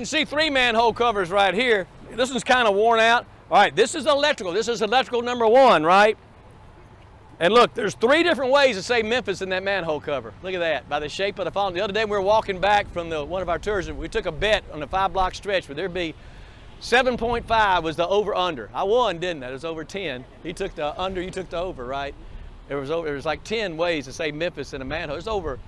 can see 3 manhole covers right here. This one's kind of worn out. All right, this is electrical. This is electrical number 1, right? And look, there's 3 different ways to say Memphis in that manhole cover. Look at that, by the shape of the funnel. The other day we were walking back from one of our tours, and we took a bet on a 5-block stretch where there'd be 7.5 was the over-under. I won, didn't I? It was over 10. He took the under, you took the over, right? There was like 10 ways to say Memphis in a manhole. It's over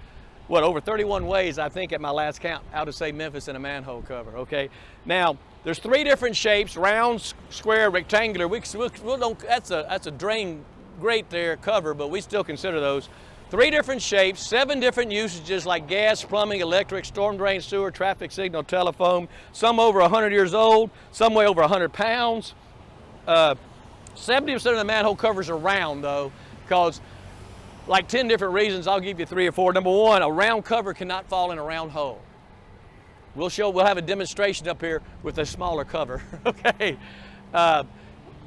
31 ways, I think, at my last count, how to say Memphis in a manhole cover, okay? Now, there's 3 different shapes, round, square, rectangular. That's a drain grate there cover, but we still consider those. 3 different shapes, 7 different usages like gas, plumbing, electric, storm drain, sewer, traffic signal, telephone. Some over 100 years old, some weigh over 100 pounds. 70% of the manhole covers are round though, because like 10 different reasons. I'll give you 3 or 4. Number 1, a round cover cannot fall in a round hole. We'll have a demonstration up here with a smaller cover, okay?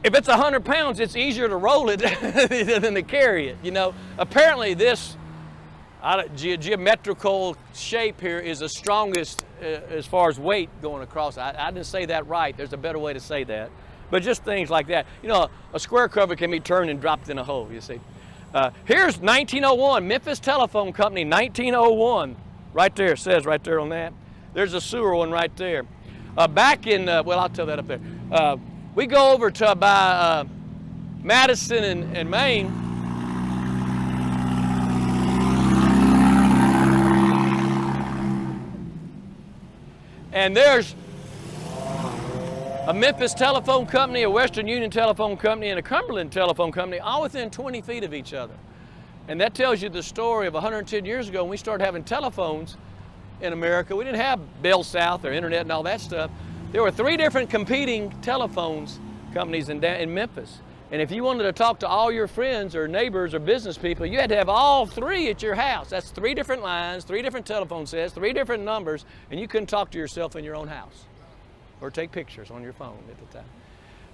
If it's 100 pounds, it's easier to roll it than to carry it, you know. Apparently this geometrical shape here is the strongest as far as weight going across. I didn't say that right. There's a better way to say that. But just things like that. You know, a square cover can be turned and dropped in a hole, you see. Here's 1901, Memphis Telephone Company, 1901. Right there, it says right there on that. There's a sewer one right there. Back in, well, I'll tell that up there. We go over to by Madison and Maine. And there's a Memphis Telephone Company, a Western Union Telephone Company, and a Cumberland Telephone Company, all within 20 feet of each other. And that tells you the story of 110 years ago when we started having telephones in America. We didn't have Bell South or internet and all that stuff. There were 3 different competing telephones companies in Memphis. And if you wanted to talk to all your friends or neighbors or business people, you had to have all 3 at your house. That's 3 different lines, 3 different telephone sets, 3 different numbers, and you couldn't talk to yourself in your own house or take pictures on your phone at the time,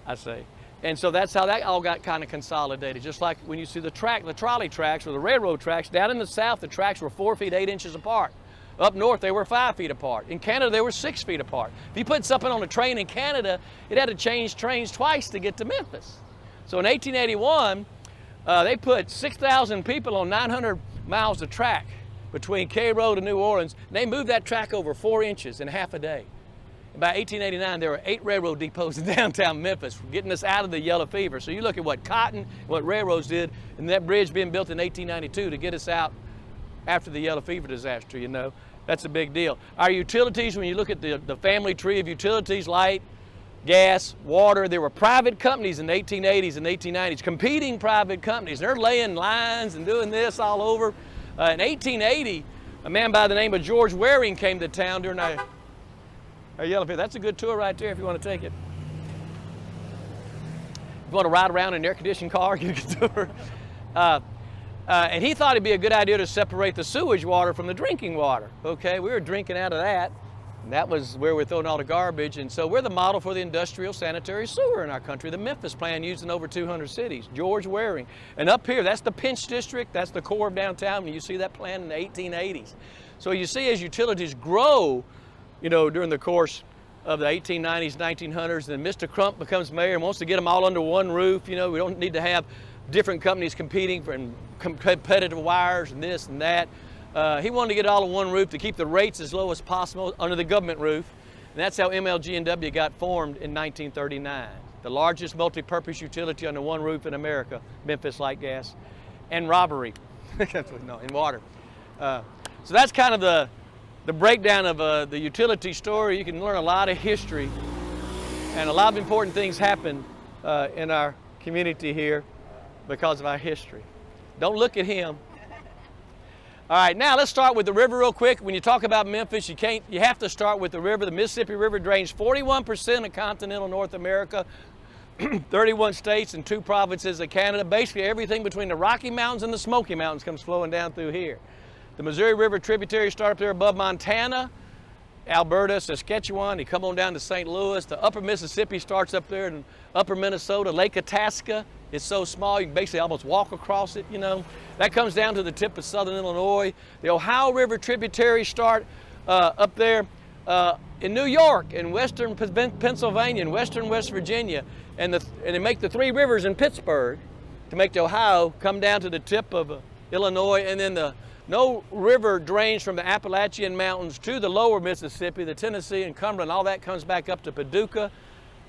I say. And so that's how that all got kind of consolidated. Just like when you see the trolley tracks or the railroad tracks, down in the South, the tracks were 4 feet 8 inches apart. Up north, they were 5 feet apart. In Canada, they were 6 feet apart. If you put something on a train in Canada, it had to change trains twice to get to Memphis. So in 1881, they put 6,000 people on 900 miles of track between Cairo to New Orleans. And they moved that track over 4 inches in half a day. And by 1889, there were 8 railroad depots in downtown Memphis, getting us out of the yellow fever. So you look at what cotton, what railroads did, and that bridge being built in 1892 to get us out after the yellow fever disaster, you know. That's a big deal. Our utilities, when you look at the family tree of utilities, light, gas, water, there were private companies in the 1880s and 1890s, competing private companies. They're laying lines and doing this all over. In 1880, a man by the name of George Waring came to town during our yellow fever. That's a good tour right there if you want to take it. If you want to ride around in an air-conditioned car, you can tour. And he thought it'd be a good idea to separate the sewage water from the drinking water. Okay, we were drinking out of that, and that was where we're throwing all the garbage. And so we're the model for the industrial sanitary sewer in our country. The Memphis plan used in over 200 cities. George Waring. And up here, that's the Pinch District. That's the core of downtown. And you see that plan in the 1880s. So you see as utilities grow, you know, during the course of the 1890s, 1900s, then Mr. Crump becomes mayor and wants to get them all under one roof. You know, we don't need to have different companies competing for competitive wires and this and that. He wanted to get it all on one roof to keep the rates as low as possible under the government roof. And that's how MLG&W got formed in 1939. The largest multi-purpose utility under one roof in America, Memphis Light Gas, and robbery, no, in water. So that's kind of the breakdown of the utility story. You can learn a lot of history, and a lot of important things happen in our community here because of our history. Don't look at him. All right, now let's start with the river real quick. When you talk about Memphis, you have to start with the river. The Mississippi River drains 41% of continental North America, 31 states and 2 provinces of Canada. Basically everything between the Rocky Mountains and the Smoky Mountains comes flowing down through here. The Missouri River tributaries start up there above Montana, Alberta, Saskatchewan. You come on down to St. Louis. The upper Mississippi starts up there in upper Minnesota. Lake Itasca is so small you can basically almost walk across it, you know. That comes down to the tip of southern Illinois. The Ohio River tributaries start up there in New York, in western Pennsylvania, and western West Virginia, and they make the three rivers in Pittsburgh to make the Ohio come down to the tip of Illinois, and then no river drains from the Appalachian Mountains to the lower Mississippi, the Tennessee and Cumberland. All that comes back up to Paducah,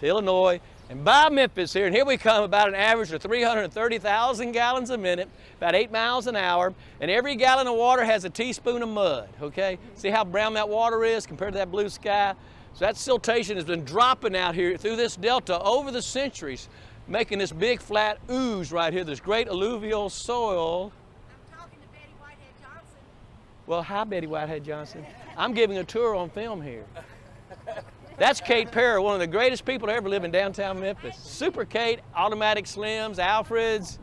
to Illinois, and by Memphis here. And here we come, about an average of 330,000 gallons a minute, about 8 miles an hour, and every gallon of water has a teaspoon of mud, okay? See how brown that water is compared to that blue sky? So that siltation has been dropping out here through this delta over the centuries, making this big flat ooze right here, this great alluvial soil. I'm talking to Betty Whitehead Johnson. Well, hi, Betty Whitehead Johnson. I'm giving a tour on film here. That's Kate Perry, one of the greatest people to ever live in downtown Memphis. Super Kate, Automatic Slims, Alfred's,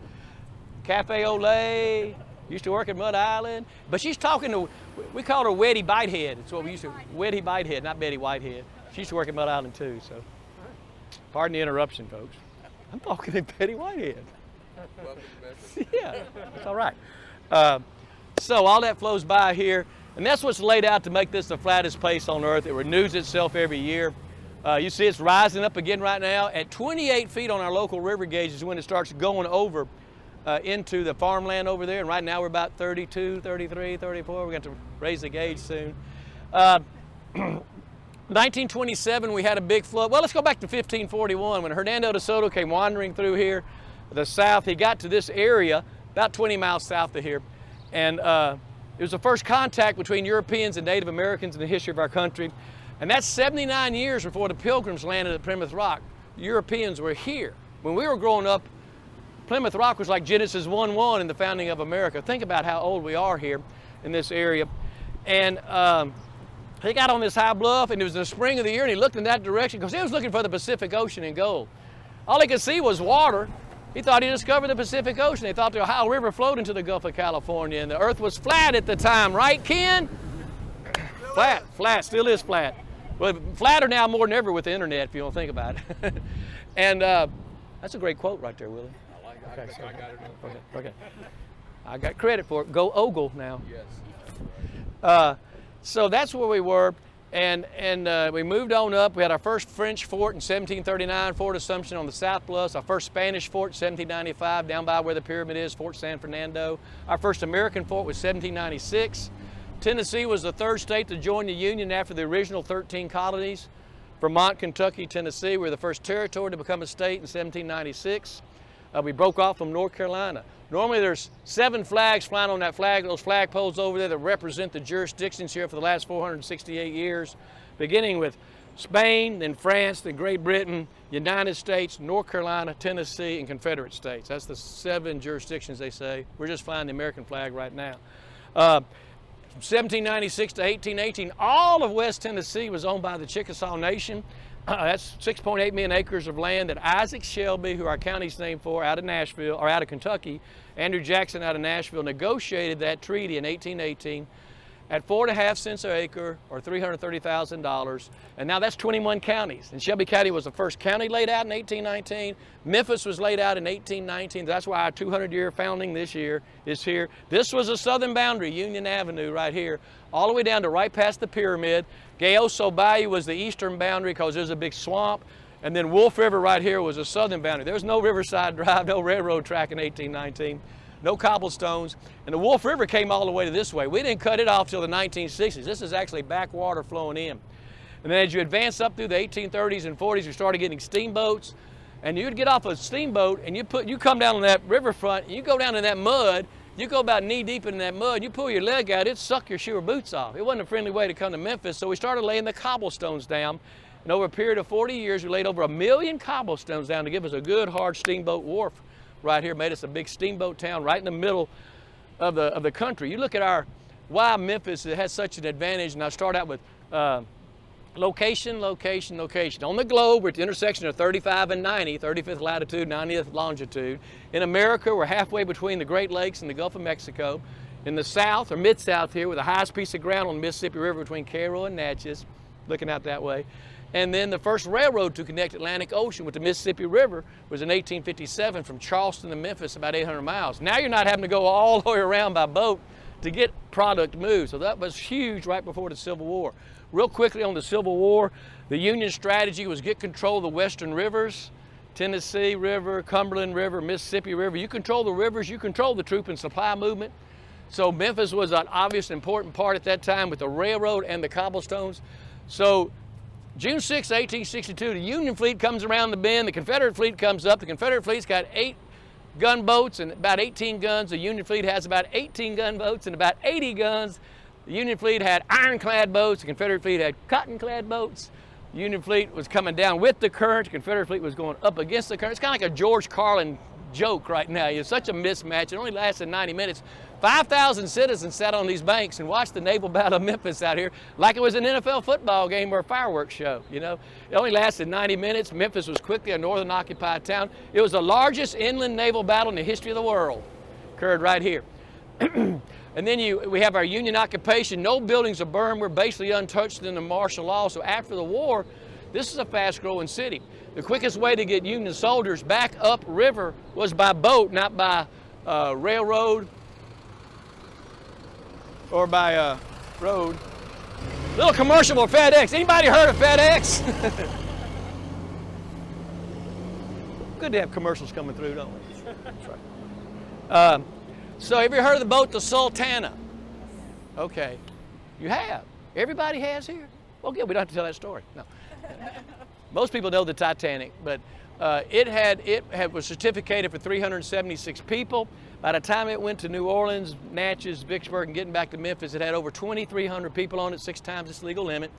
Cafe Olay, used to work at Mud Island. But she's talking to, we called her Wetty Bitehead. It's what we used to, Wetty Bitehead, not Betty Whitehead. She used to work at Mud Island too, so. Pardon the interruption, folks. I'm talking to Betty Whitehead. Welcome to Memphis. Yeah, that's all right. So all that flows by here, and that's what's laid out to make this the flattest place on earth. It renews itself every year. You see it's rising up again right now. At 28 feet on our local river gauge is when it starts going over into the farmland over there, and right now we're about 32, 33, 34. We're going to raise the gauge soon. 1927, we had a big flood. Well, let's go back to 1541 when Hernando de Soto came wandering through here, the south. He got to this area about 20 miles south of here, and it was the first contact between Europeans and Native Americans in the history of our country. And that's 79 years before the Pilgrims landed at Plymouth Rock. The Europeans were here. When we were growing up, Plymouth Rock was like Genesis 1:1 in the founding of America. Think about how old we are here in this area. And he got on this high bluff, and it was the spring of the year, and he looked in that direction because he was looking for the Pacific Ocean in gold. All he could see was water. He thought he discovered the Pacific Ocean. He thought the Ohio River flowed into the Gulf of California, and the earth was flat at the time, right, Ken? Flat, still is flat. Well, flatter now more than ever with the internet, if you don't think about it. And that's a great quote right there, Willie. I like it. Okay, I got it. Okay. I got credit for it. Go Ogle now. Yes. So that's where we were, and we moved on up. We had our first French fort in 1739, Fort Assumption on the South Bluffs. Our first Spanish fort, 1795, down by where the pyramid is, Fort San Fernando. Our first American fort was 1796. Tennessee was the third state to join the Union after the original 13 colonies. Vermont, Kentucky, Tennessee were the first territory to become a state in 1796. We broke off from North Carolina. Normally there's 7 flags flying on that flag, those flag poles over there that represent the jurisdictions here for the last 468 years, beginning with Spain, then France, then Great Britain, United States, North Carolina, Tennessee, and Confederate States. That's the 7 jurisdictions they say. We're just flying the American flag right now. From 1796 to 1818, all of West Tennessee was owned by the Chickasaw Nation. That's 6.8 million acres of land that Isaac Shelby, who our county's named for, out of Nashville, or out of Kentucky, Andrew Jackson out of Nashville, negotiated that treaty in 1818 at 4.5 cents an acre, or $330,000. And now that's 21 counties. And Shelby County was the first county laid out in 1819. Memphis was laid out in 1819. That's why our 200-year founding this year is here. This was the southern boundary, Union Avenue right here, all the way down to right past the pyramid. Gayoso Bayou was the eastern boundary because there's a big swamp. And then Wolf River right here was the southern boundary. There was no Riverside Drive, no railroad track in 1819. No cobblestones, and the Wolf River came all the way to this way. We didn't cut it off till the 1960s. This is actually backwater flowing in. And then as you advance up through the 1830s and 40s, you started getting steamboats, and you'd get off a steamboat, and you come down on that riverfront, and you go down in that mud, you go about knee deep in that mud, you pull your leg out, it'd suck your shoe or boots off. It wasn't a friendly way to come to Memphis, so we started laying the cobblestones down, and over a period of 40 years, we laid over 1 million cobblestones down to give us a good, hard steamboat wharf right here, made us a big steamboat town right in the middle of the country. You look at why Memphis has such an advantage, and I start out with location. On the globe, we're at the intersection of 35 and 90, 35th latitude, 90th longitude. In America, we're halfway between the Great Lakes and the Gulf of Mexico. In the south, or mid-south here, we're the highest piece of ground on the Mississippi River between Cairo and Natchez, looking out that way. And then the first railroad to connect Atlantic Ocean with the Mississippi River was in 1857 from Charleston to Memphis, about 800 miles. Now you're not having to go all the way around by boat to get product moved. So that was huge right before the Civil War. Real quickly on the Civil War, the Union strategy was get control of the western rivers, Tennessee River, Cumberland River, Mississippi River. You control the rivers, you control the troop and supply movement. So Memphis was an obvious important part at that time with the railroad and the cobblestones. So June 6, 1862, the Union fleet comes around the bend, the Confederate fleet comes up. The Confederate fleet's got 8 gunboats and about 18 guns. The Union fleet has about 18 gunboats and about 80 guns. The Union fleet had ironclad boats. The Confederate fleet had cottonclad boats. The Union fleet was coming down with the current. The Confederate fleet was going up against the current. It's kind of like a George Carlin joke right now. It's such a mismatch. It only lasted 90 minutes. 5,000 citizens sat on these banks and watched the naval battle of Memphis out here like it was an NFL football game or a fireworks show, you know. It only lasted 90 minutes. Memphis was quickly a northern occupied town. It was the largest inland naval battle in the history of the world. Occurred right here. And then we have our Union occupation. No buildings are burned. We're basically untouched in the martial law. So after the war, this is a fast-growing city. The quickest way to get Union soldiers back up river was by boat, not by railroad or by road. Little commercial for FedEx. Anybody heard of FedEx? Good to have commercials coming through, don't we? That's right. So have you heard of the boat, the Sultana? Okay, you have. Everybody has here? Well, good, we don't have to tell that story. No. Most people know the Titanic, but it was certificated for 376 people. By the time it went to New Orleans, Natchez, Vicksburg, and getting back to Memphis, it had over 2,300 people on it, 6 times its legal limit.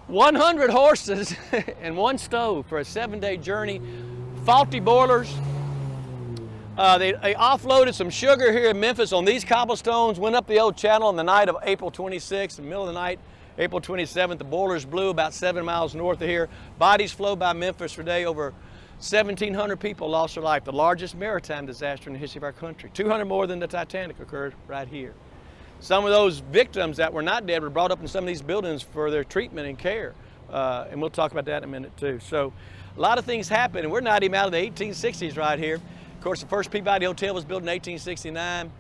100 horses and 1 stove for a 7-day journey. Faulty boilers. They offloaded some sugar here in Memphis on these cobblestones, went up the old channel on the night of April 26th, in the middle of the night. April 27th, the boilers blew about 7 miles north of here. Bodies flowed by Memphis for a day. Over 1,700 people lost their life. The largest maritime disaster in the history of our country. 200 more than the Titanic occurred right here. Some of those victims that were not dead were brought up in some of these buildings for their treatment and care. And we'll talk about that in a minute too. So a lot of things happened, and we're not even out of the 1860s right here. Of course, the first Peabody Hotel was built in 1869.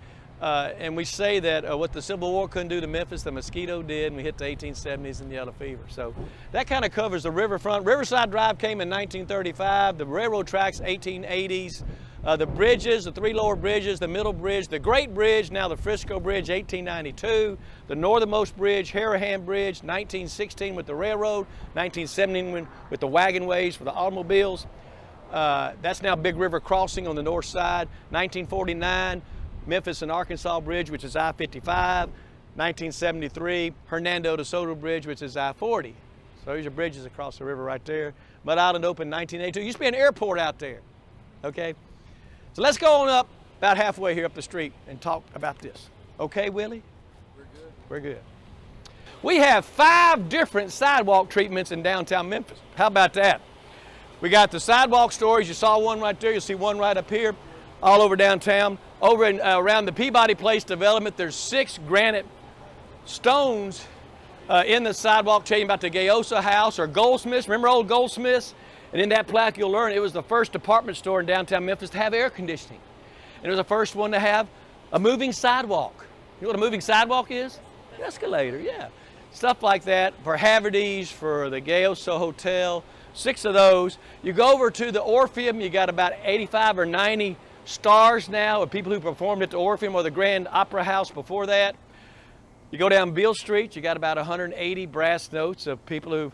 And we say that what the Civil War couldn't do to Memphis, the mosquito did, and we hit the 1870s and the yellow fever. So that kind of covers the riverfront. Riverside Drive came in 1935, the railroad tracks 1880s, the bridges, the 3 lower bridges, the middle bridge, the Great Bridge, now the Frisco Bridge, 1892, the northernmost bridge, Harahan Bridge, 1916 with the railroad, 1917 with the wagon ways for the automobiles. That's now Big River Crossing on the north side, 1949. Memphis and Arkansas Bridge, which is I-55, 1973, Hernando de Soto Bridge, which is I-40. So there's your bridges across the river right there. Mud Island opened 1982. Used to be an airport out there, okay? So let's go on up about halfway here up the street and talk about this. Okay, Willie? We're good. We're good. We have 5 different sidewalk treatments in downtown Memphis. How about that? We got the sidewalk stories. You saw one right there. You'll see one right up here. All over downtown. Over in, around the Peabody Place development, there's 6 granite stones in the sidewalk telling you about the Gayosa House or Goldsmiths. Remember old Goldsmiths? And in that plaque you'll learn it was the first department store in downtown Memphis to have air conditioning. And it was the first one to have a moving sidewalk. You know what a moving sidewalk is? An escalator, yeah. Stuff like that for Haverty's, for the Gayosa Hotel, 6 of those. You go over to the Orpheum, you got about 85 or 90 stars now of people who performed at the Orpheum or the Grand Opera House before that. You go down Beale Street, you got about 180 brass notes of people who've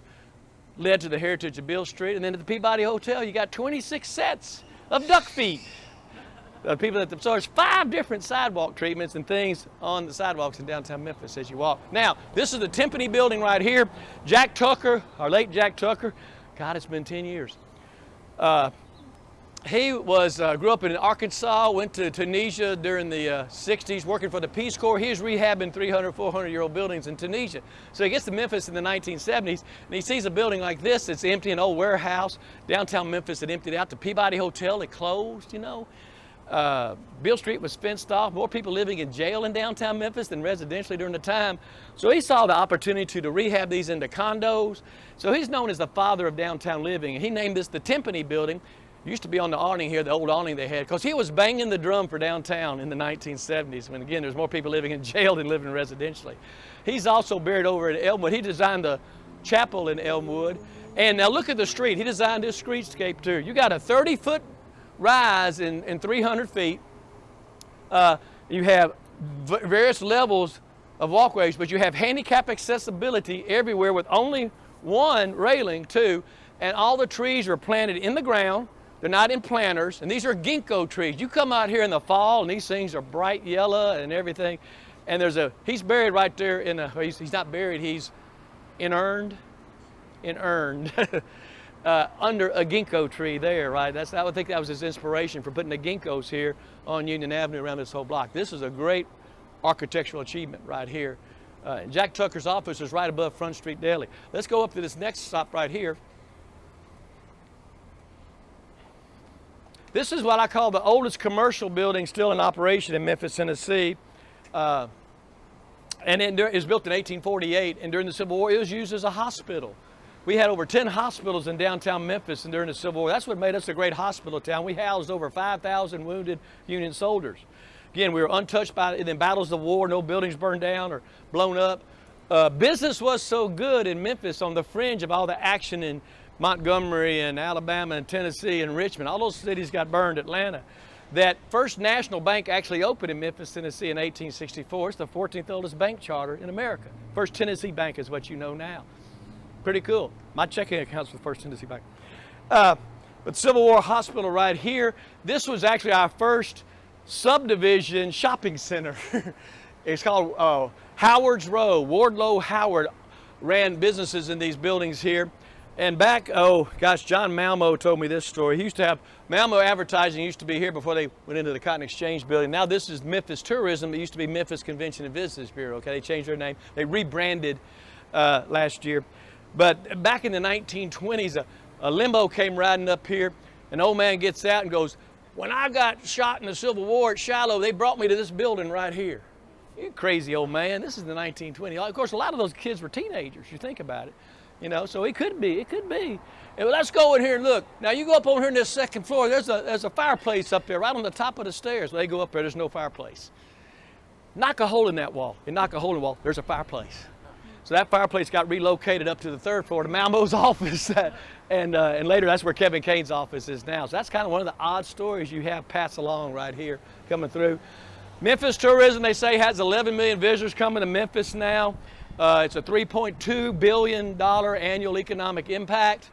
led to the heritage of Beale Street. And then at the Peabody Hotel, you got 26 sets of duck feet. So there's 5 different sidewalk treatments and things on the sidewalks in downtown Memphis as you walk. Now, this is the Timpani building right here. Jack Tucker, our late Jack Tucker, God, it's been 10 years. He grew up in Arkansas, went to Tunisia during the 60s, working for the Peace Corps. He was rehabbing 300, 400-year-old buildings in Tunisia. So he gets to Memphis in the 1970s, and he sees a building like this that's empty, an old warehouse. Downtown Memphis had emptied out. The Peabody Hotel had closed, you know. Beale Street was fenced off. More people living in jail in downtown Memphis than residentially during the time. So he saw the opportunity to rehab these into condos. So he's known as the father of downtown living. And he named this the Timpani building. Used to be on the awning here, the old awning they had, because he was banging the drum for downtown in the 1970s, when again there's more people living in jail than living residentially. He's also buried over in Elmwood. He designed the chapel in Elmwood. And now look at the street. He designed this streetscape too. You got a 30-foot rise in 300 feet. You have various levels of walkways, but you have handicap accessibility everywhere with only one railing too. And all the trees are planted in the ground. They're not in planters, and these are ginkgo trees. You come out here in the fall, and these things are bright yellow and everything. And he's buried right there he's not buried, he's inurned under a ginkgo tree there, right? I would think that was his inspiration for putting the ginkgos here on Union Avenue around this whole block. This is a great architectural achievement right here. Jack Tucker's office is right above Front Street Deli. Let's go up to this next stop right here. This is what I call the oldest commercial building still in operation in Memphis, Tennessee. And it was built in 1848, and during the Civil War, it was used as a hospital. We had over 10 hospitals in downtown Memphis, and during the Civil War, that's what made us a great hospital town. We housed over 5,000 wounded Union soldiers. Again, we were untouched by in battles of war, no buildings burned down or blown up. Business was so good in Memphis on the fringe of all the action in Montgomery and Alabama and Tennessee and Richmond. All those cities got burned, Atlanta. That First National Bank actually opened in Memphis, Tennessee in 1864. It's the 14th oldest bank charter in America. First Tennessee Bank is what you know now. Pretty cool. My checking account's with First Tennessee Bank. But Civil War Hospital right here, this was actually our first subdivision shopping center. It's called Howard's Row. Wardlow Howard ran businesses in these buildings here. And back, John Malmo told me this story. He used to have, Malmo Advertising used to be here before they went into the Cotton Exchange building. Now this is Memphis Tourism. It used to be Memphis Convention and Visitors Bureau. Okay, they changed their name. They rebranded last year. But back in the 1920s, a limo came riding up here. An old man gets out and goes, "When I got shot in the Civil War at Shiloh, they brought me to this building right here." You crazy old man. This is the 1920s. Of course, a lot of those kids were teenagers. You think about it. You know, so it could be. And let's go in here and look. Now you go up over here in this second floor. There's a fireplace up there, right on the top of the stairs. They go up there. There's no fireplace. Knock a hole in that wall. You knock a hole in the wall. There's a fireplace. So that fireplace got relocated up to the third floor to Malmo's office, and later that's where Kevin Kane's office is now. So that's kind of one of the odd stories you have passed along right here coming through. Memphis tourism, they say, has 11 million visitors coming to Memphis now. It's a $3.2 billion annual economic impact.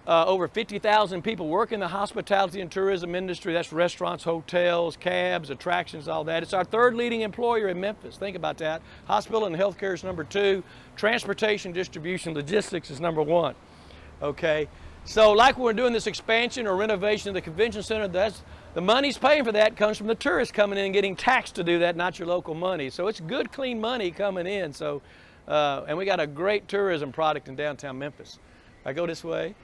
Over 50,000 people work in the hospitality and tourism industry. That's restaurants, hotels, cabs, attractions, all that. It's our third leading employer in Memphis. Think about that. Hospital and healthcare is number 2. Transportation, distribution, logistics is number 1. Okay, so like when we're doing this expansion or renovation of the convention center, the money's paying for that comes from the tourists coming in and getting taxed to do that, not your local money. So it's good, clean money coming in. So, and we got a great tourism product in downtown Memphis. I go this way.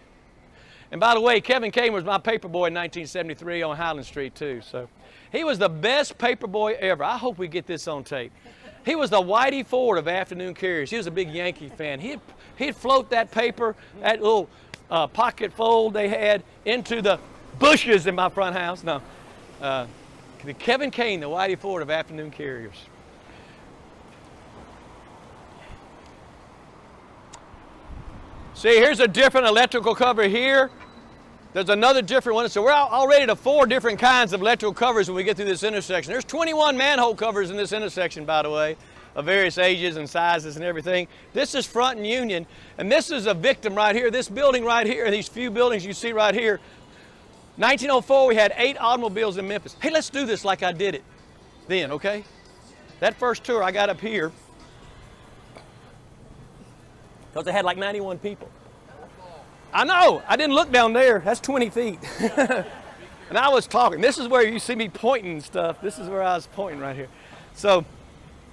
And by the way, Kevin Kane was my paper boy in 1973 on Highland Street too. So he was the best paper boy ever. I hope we get this on tape. He was the Whitey Ford of afternoon carriers. He was a big Yankee fan. He'd float that paper, that little pocket fold they had, into the bushes in my front house. No, Kevin Kane, the Whitey Ford of afternoon carriers. See, here's a different electrical cover here. There's another different one. So we're already to 4 different kinds of electrical covers when we get through this intersection. There's 21 manhole covers in this intersection, by the way, of various ages and sizes and everything. This is Front and Union, and this is a victim right here. This building right here, these few buildings you see right here. 1904, we had 8 automobiles in Memphis. Hey, let's do this like I did it then, okay? That first tour I got up here, because they had like 91 people. I know, I didn't look down there. That's 20 feet. And I was talking. This is where you see me pointing and stuff. This is where I was pointing right here. So,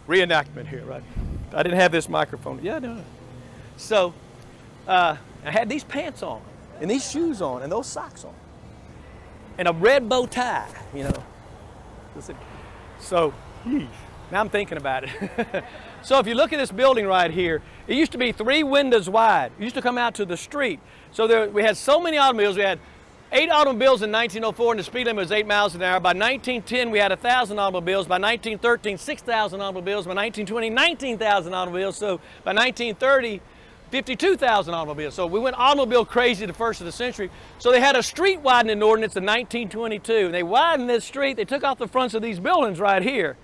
reenactment here, right? I didn't have this microphone. Yeah, no. So, I had these pants on, and these shoes on, and those socks on, and a red bow tie, you know. So, now I'm thinking about it. So if you look at this building right here, it used to be 3 windows wide. It used to come out to the street. So we had so many automobiles. We had 8 automobiles in 1904, and the speed limit was 8 miles an hour. By 1910, we had 1,000 automobiles. By 1913, 6,000 automobiles. By 1920, 19,000 automobiles. So by 1930, 52,000 automobiles. So we went automobile crazy the first of the century. So they had a street widening ordinance in 1922. And they widened this street. They took off the fronts of these buildings right here.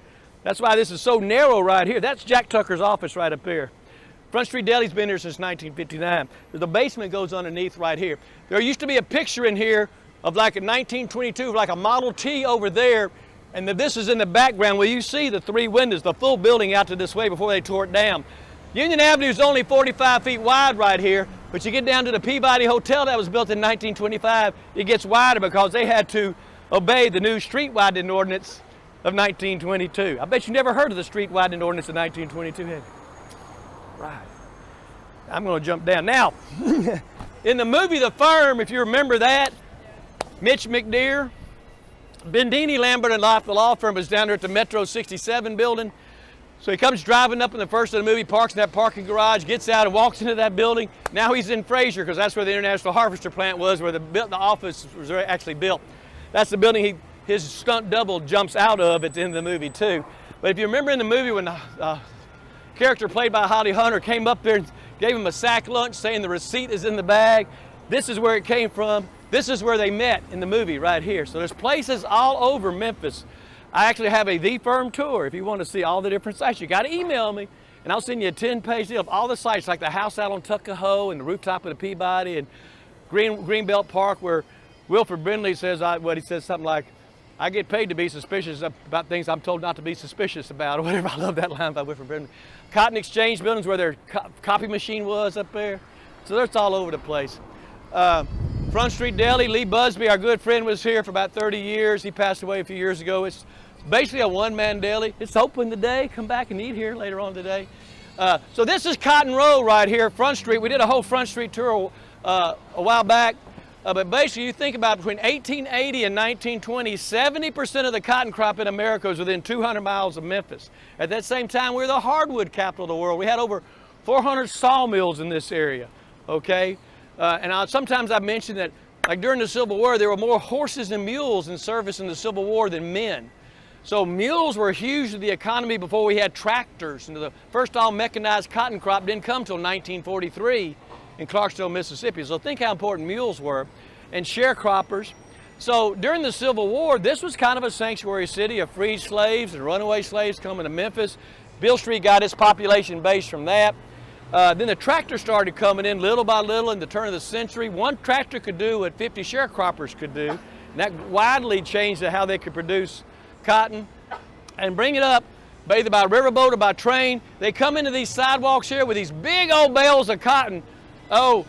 That's why this is so narrow right here. That's Jack Tucker's office right up there. Front Street Deli's been here since 1959. The basement goes underneath right here. There used to be a picture in here of like a 1922, like a Model T over there. And this is in the background where you see the 3 windows, the full building out to this way before they tore it down. Union Avenue is only 45 feet wide right here, but you get down to the Peabody Hotel that was built in 1925, it gets wider because they had to obey the new street widening ordinance of 1922. I bet you never heard of the street widening ordinance of 1922, have you? Right. I'm going to jump down. Now, in the movie The Firm, if you remember that, Mitch McDeere, Bendini, Lambert, and Lott, the law firm, was down there at the Metro 67 building. So he comes driving up in the first of the movie, parks in that parking garage, gets out and walks into that building. Now he's in Fraser because that's where the International Harvester plant was, where the office was actually built. That's the building his stunt double jumps out of at the end of the movie too. But if you remember in the movie when the character played by Holly Hunter came up there and gave him a sack lunch saying the receipt is in the bag, this is where it came from. This is where they met in the movie right here. So there's places all over Memphis. I actually have a The Firm tour if you want to see all the different sites. You got to email me and I'll send you a 10-page deal of all the sites, like the house out on Tuckahoe and the rooftop of the Peabody and Greenbelt Park, where Wilford Brimley says, he says something like, I get paid to be suspicious about things I'm told not to be suspicious about, or whatever. I love that line by Wilford Brimley. Cotton Exchange buildings where their copy machine was up there. So that's all over the place. Front Street Deli, Lee Busby, our good friend, was here for about 30 years. He passed away a few years ago. It's basically a one-man deli. It's open today. Come back and eat here later on today. So this is Cotton Row right here, Front Street. We did a whole Front Street tour a while back. But basically, you think about between 1880 and 1920, 70% of the cotton crop in America was within 200 miles of Memphis. At that same time, we were the hardwood capital of the world. We had over 400 sawmills in this area, okay? Sometimes I've mentioned that, like during the Civil War, there were more horses and mules in service in the Civil War than men. So mules were huge to the economy before we had tractors. And the first all mechanized cotton crop didn't come till 1943 in Clarksville, Mississippi. So think how important mules were, and sharecroppers. So during the Civil War, this was kind of a sanctuary city of freed slaves and runaway slaves coming to Memphis. Beale Street got its population base from that. Then the tractor started coming in little by little in the turn of the century. One tractor could do what 50 sharecroppers could do, and that widely changed how they could produce cotton and bring it up either by riverboat or by train. They come into these sidewalks here with these big old bales of cotton. Oh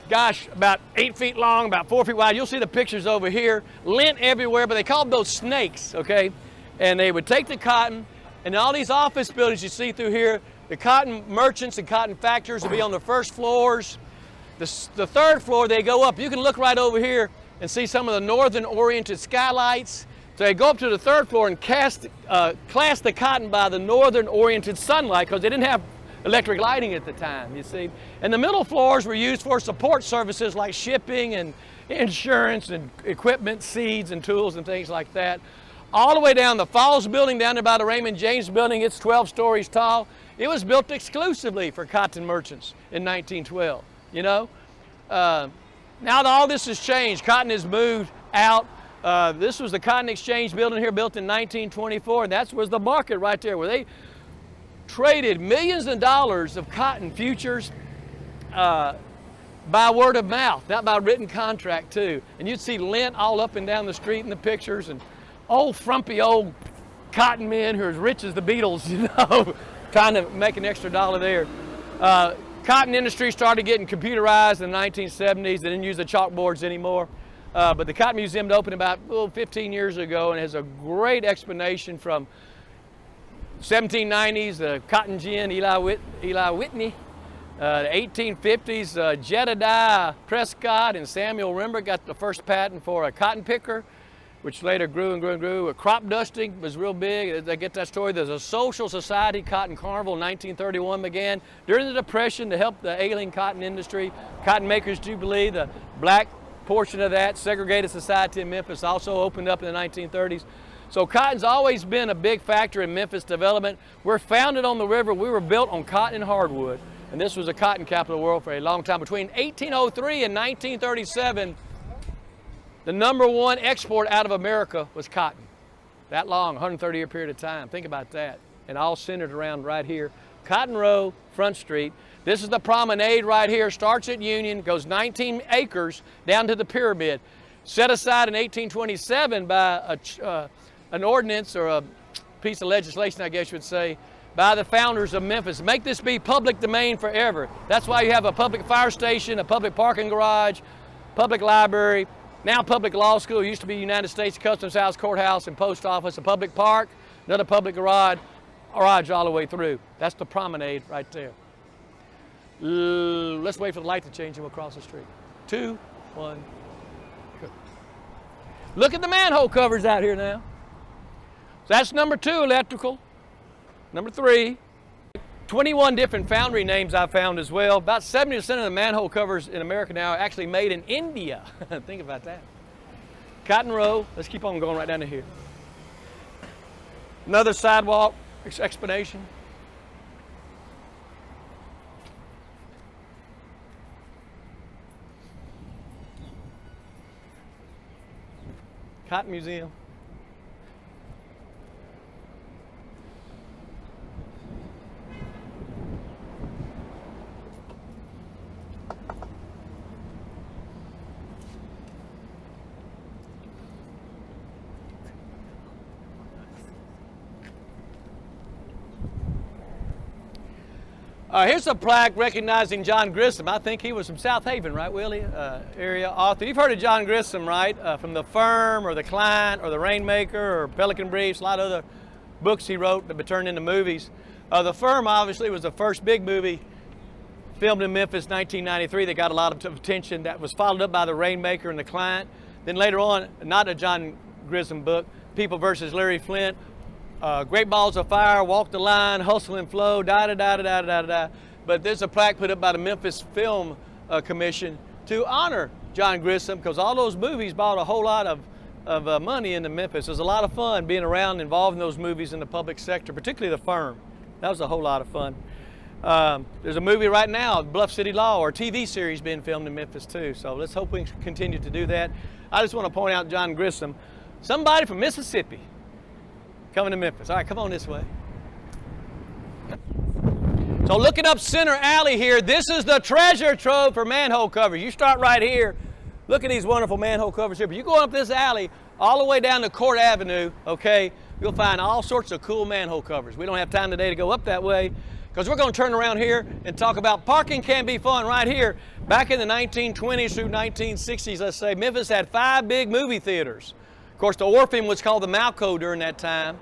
gosh, about 8 feet long, about 4 feet wide. You'll see the pictures over here. Lint everywhere, but they called those snakes, okay? And they would take the cotton, and all these office buildings you see through here, the cotton merchants and cotton factories would be on the first floors. The third floor, they go up. You can look right over here and see some of the northern-oriented skylights. So they go up to the third floor and class the cotton by the northern-oriented sunlight, because they didn't have electric lighting at the time, you see. And the middle floors were used for support services like shipping and insurance and equipment, seeds and tools and things like that. All the way down the Falls building, down there by the Raymond James building, it's 12 stories tall. It was built exclusively for cotton merchants in 1912, you know. Now that all this has changed, cotton has moved out. This was the Cotton Exchange building here, built in 1924, and that was the market right there where they traded millions of dollars of cotton futures by word of mouth, not by written contract too. And you'd see lint all up and down the street in the pictures, and old frumpy old cotton men who are as rich as the Beatles, you know, trying to make an extra dollar there. Cotton industry started getting computerized in the 1970s. They didn't use the chalkboards anymore. But the Cotton Museum opened about 15 years ago, and has a great explanation from 1790s, the cotton gin, Eli Whitney. The 1850s, Jedediah Prescott and Samuel Rember got the first patent for a cotton picker, which later grew and grew and grew. Crop dusting was real big. They get that story. There's a social society cotton carnival in 1931 began during the Depression to help the ailing cotton industry. Cotton Makers Jubilee, the black portion of that. Segregated society in Memphis also opened up in the 1930s. So cotton's always been a big factor in Memphis development. We're founded on the river. We were built on cotton and hardwood. And this was a cotton capital of the world for a long time. Between 1803 and 1937, the #1 export out of America was cotton. That long, 130-year period of time. Think about that. And all centered around right here. Cotton Row, Front Street. This is the promenade right here. Starts at Union, goes 19 acres down to the pyramid. Set aside in 1827 by an ordinance or a piece of legislation, I guess you would say, by the founders of Memphis. Make this be public domain forever. That's why you have a public fire station, a public parking garage, public library, now public law school. It used to be United States Customs House, courthouse, and post office, a public park, another public garage all the way through. That's the promenade right there. Let's wait for the light to change and we'll cross the street. 2, 1. Good. Look at the manhole covers out here now. So that's #2, electrical. #3, 21 different foundry names I found as well. About 70% of the manhole covers in America now are actually made in India. Think about that. Cotton Row, let's keep on going right down to here. Another sidewalk explanation. Cotton Museum. Here's a plaque recognizing John Grisham. I think he was from South Haven, right, Willie? Area author. You've heard of John Grisham, right? From The Firm or The Client or The Rainmaker or Pelican Briefs, a lot of other books he wrote that were turned into movies. The Firm obviously was the first big movie filmed in Memphis, 1993. That got a lot of attention. That was followed up by The Rainmaker and The Client. Then later on, not a John Grisham book, People versus Larry Flint. Great Balls of Fire, Walk the Line, Hustle and Flow, da-da-da-da-da-da-da. But there's a plaque put up by the Memphis Film Commission to honor John Grisham because all those movies brought a whole lot of money into Memphis. It was a lot of fun being around, involved in those movies in the public sector, particularly The Firm. That was a whole lot of fun. There's a movie right now, Bluff City Law, or a TV series being filmed in Memphis too. So let's hope we can continue to do that. I just want to point out John Grisham, somebody from Mississippi, coming to Memphis. All right, come on this way. So looking up Center Alley here, this is the treasure trove for manhole covers. You start right here. Look at these wonderful manhole covers here. But you go up this alley all the way down to Court Avenue, okay, you'll find all sorts of cool manhole covers. We don't have time today to go up that way because we're going to turn around here and talk about parking can be fun right here. Back in the 1920s through 1960s, let's say, Memphis had 5 big movie theaters. Of course, the Orpheum was called the Malco during that time.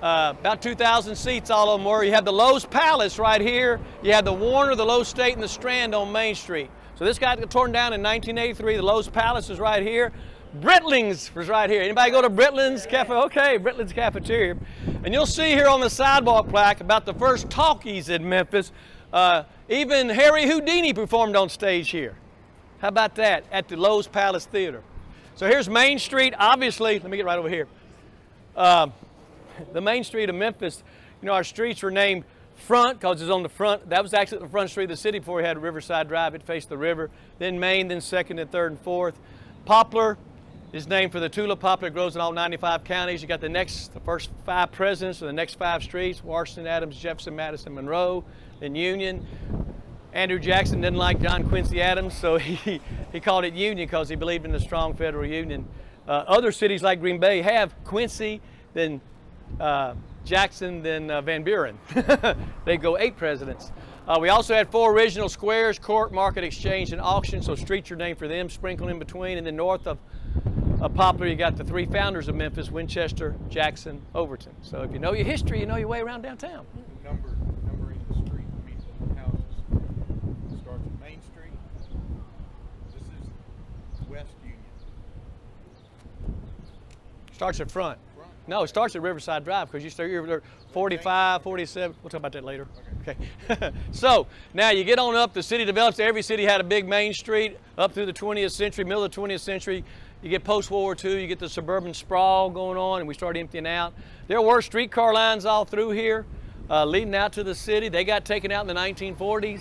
About 2,000 seats, all of them were. You have the Lowe's Palace right here. You have the Warner, the Lowe's State, and the Strand on Main Street. So this got torn down in 1983. The Lowe's Palace is right here. Britling's was right here. Anybody go to Britling's Cafe? Okay, Britling's Cafeteria. And you'll see here on the sidewalk plaque about the first talkies in Memphis. Even Harry Houdini performed on stage here. How about that? At the Lowe's Palace Theater. So here's Main Street. Obviously, let me get right over here. The Main Street of Memphis, you know, our streets were named Front because it's on the front. That was actually the front street of the city before we had Riverside Drive. It faced the river. Then Main, then 2nd and 3rd and 4th. Poplar is named for the tulip poplar that grows in all 95 counties. You got the first 5 presidents of the next 5 streets: Washington, Adams, Jefferson, Madison, Monroe, then Union. Andrew Jackson didn't like John Quincy Adams, so he called it Union because he believed in a strong federal union. Other cities like Green Bay have Quincy, then Jackson, then Van Buren. They go 8 presidents. We also had 4 original squares: Court, Market, Exchange, and Auction. So streets are named for them, sprinkled in between. And then north of Poplar, you got the 3 founders of Memphis: Winchester, Jackson, Overton. So if you know your history, you know your way around downtown. Numbering the street meets houses. Starts at Main Street. This is West Union. Starts at Front. No, it starts at Riverside Drive because you're 45, 47. We'll talk about that later. Okay. So now you get on up, the city develops. Every city had a big main street up through the 20th century, middle of the 20th century. You get post-World War II, you get the suburban sprawl going on, and we start emptying out. There were streetcar lines all through here leading out to the city. They got taken out in the 1940s.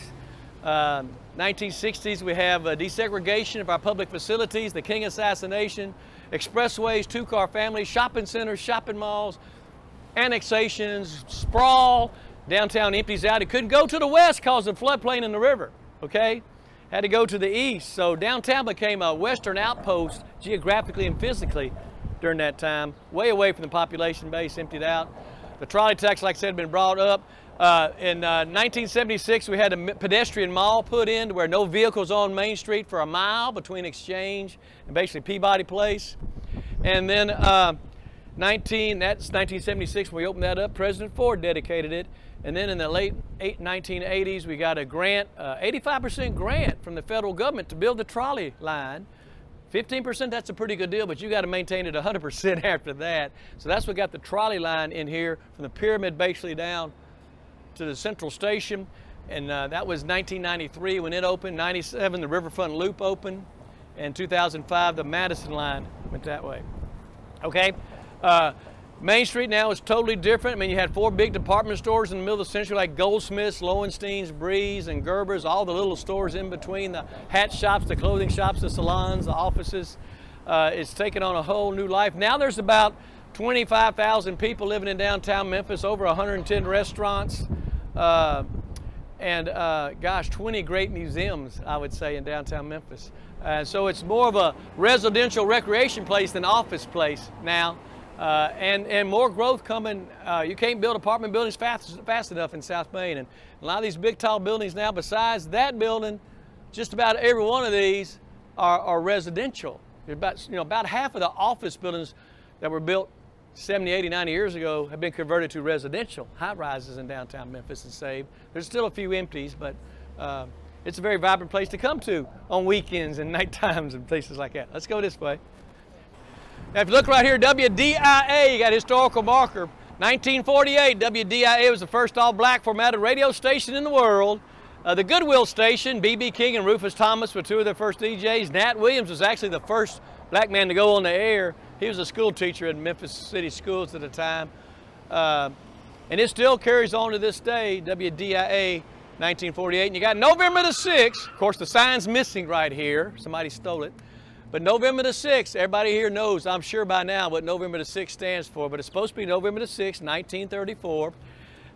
1960s, we have desegregation of our public facilities, the King assassination, expressways, two-car families, shopping centers, shopping malls, annexations, sprawl. Downtown empties out. It couldn't go to the west because of floodplain in the river, okay? Had to go to the east. So downtown became a western outpost geographically and physically during that time, way away from the population base, emptied out. The trolley tax, like I said, had been brought up. In 1976, we had a pedestrian mall put in where no vehicles on Main Street for a mile between Exchange and basically Peabody Place. And then that's 1976 when we opened that up. President Ford dedicated it. And then in the late 1980s, we got a grant, 85% grant from the federal government to build the trolley line. 15%, that's a pretty good deal, but you got to maintain it 100% after that. So that's what got the trolley line in here from the pyramid basically down to the central station. And that was 1993 when it opened. 97, the Riverfront Loop opened. And 2005, the Madison line went that way. Okay. Main Street now is totally different. I mean, you had 4 big department stores in the middle of the century like Goldsmiths, Lowenstein's, Breeze, and Gerber's, all the little stores in between, the hat shops, the clothing shops, the salons, the offices. It's taken on a whole new life. Now there's about 25,000 people living in downtown Memphis, over 110 restaurants, and gosh, 20 great museums, I would say, in downtown Memphis. So it's more of a residential recreation place than office place now. And more growth coming. You can't build apartment buildings fast enough in South Main. And a lot of these big tall buildings now, besides that building, just about every one of these are residential. About half of the office buildings that were built 70, 80, 90 years ago have been converted to residential high rises in downtown Memphis and saved. There's still a few empties, but it's a very vibrant place to come to on weekends and night times and places like that. Let's go this way. Now, if you look right here, WDIA, you got a historical marker. 1948, WDIA was the first all-black formatted radio station in the world. The Goodwill station, B.B. King and Rufus Thomas were 2 of their first DJs. Nat Williams was actually the first black man to go on the air. He was a school teacher in Memphis City Schools at the time. And it still carries on to this day, WDIA 1948. And you got November the 6th. Of course, the sign's missing right here. Somebody stole it. But November the 6th, everybody here knows, I'm sure by now, what November the 6th stands for, but it's supposed to be November the 6th, 1934.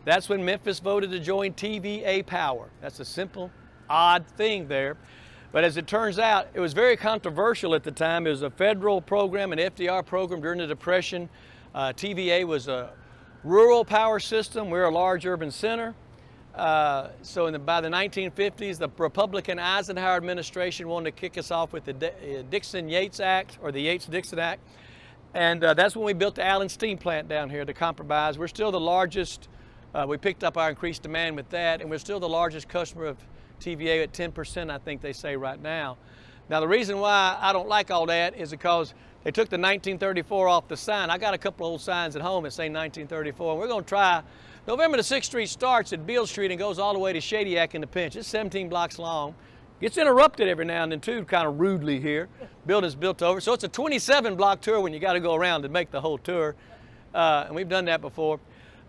That's when Memphis voted to join TVA Power. That's a simple, odd thing there. But as it turns out, it was very controversial at the time. It was a federal program, an FDR program during the Depression. TVA was a rural power system. We're a large urban center. So by the 1950s, the Republican Eisenhower administration wanted to kick us off with the Dixon-Yates Act, or the Yates-Dixon Act. And that's when we built the Allen Steam Plant down here to compromise. We're still the largest, we picked up our increased demand with that, and we're still the largest customer of TVA at 10%, I think they say right now. Now, the reason why I don't like all that is because they took the 1934 off the sign. I got a couple of old signs at home that say 1934, and we're going to try. November the 6th Street starts at Beale Street and goes all the way to Shadyac in the Pinch. It's 17 blocks long. Gets interrupted every now and then too, kind of rudely here. Building's built over. So it's a 27-block tour when you got to go around to make the whole tour. And we've done that before.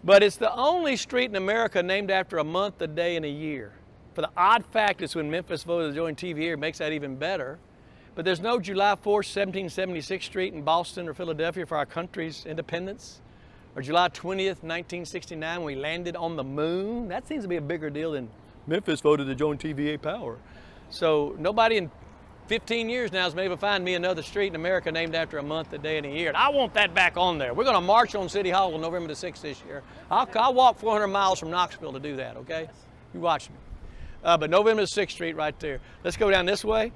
But it's the only street in America named after a month, a day, and a year. For the odd fact, it's when Memphis voted to join TVA, it makes that even better. But there's no July 4th, 1776 Street in Boston or Philadelphia for our country's independence. Or July 20th, 1969, when we landed on the moon. That seems to be a bigger deal than Memphis voted to join TVA Power. So nobody in 15 years now has been able to find me another street in America named after a month, a day, and a year. And I want that back on there. We're going to march on City Hall on November the 6th this year. I'll walk 400 miles from Knoxville to do that, okay? You watch me. But November the 6th Street right there. Let's go down this way.